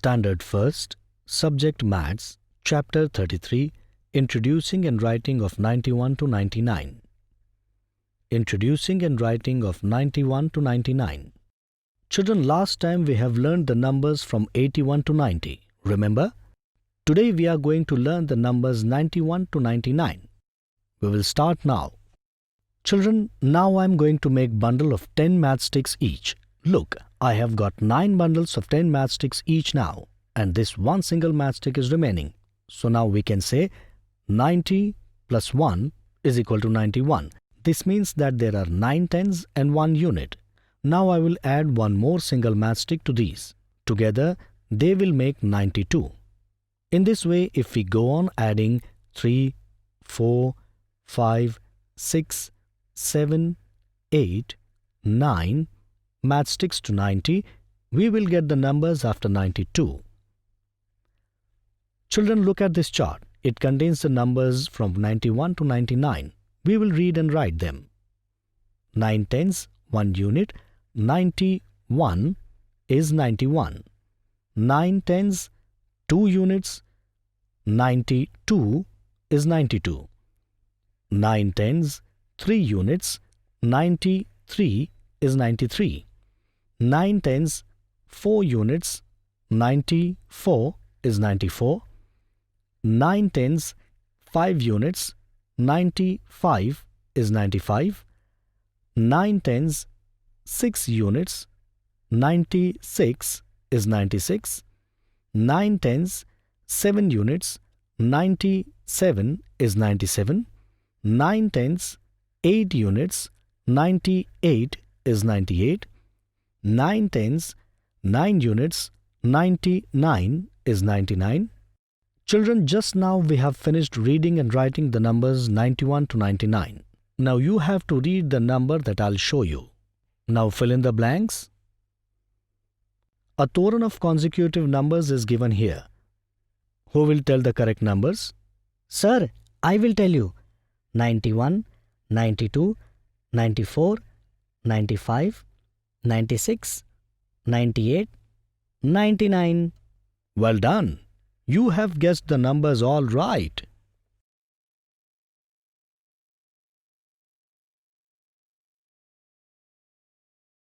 Standard First, Subject Maths, Chapter 33, Introducing and Writing of 91 to 99. Introducing and Writing of 91 to 99. Children, last time we have learned the numbers from 81 to 90. Remember? Today we are going to learn the numbers 91 to 99. We will start now. Children, now I am going to make bundle of 10 matchsticks each. Look, I have got 9 bundles of 10 matchsticks each now, and this one single matchstick is remaining. So now we can say 90 plus 1 is equal to 91. This means that there are 9 tens and 1 unit. Now I will add one more single matchstick to these. Together they will make 92. In this way, if we go on adding 3, 4, 5, 6, 7, 8, 9 matchsticks to 90, we will get the numbers after 92. Children, look at this chart. It contains the numbers from 91 to 99. We will read and write them. 9 tens, 1 unit, 91 is 91. 9 tens, 2 units, 92 is 92. 9 tens, 3 units, 93 is 93. 9 tens, 4 units, 94 is 94. 9 tens, 5 units, 95 is 95. 9 tens, 6 units, 96 is 96. 9 tens, 7 units, 97 is 97. 9 tens, 8 units, 98 is 98. 9 tens, 9 units, 99 is 99. Children, just now we have finished reading and writing the numbers 91 to 99. Now you have to read the number that I'll show you. Now fill in the blanks. A total of consecutive numbers is given here. Who will tell the correct numbers? Sir, I will tell you. 91, 92, 94, 95, 96, 98, 99. Well done. You have guessed the numbers all right.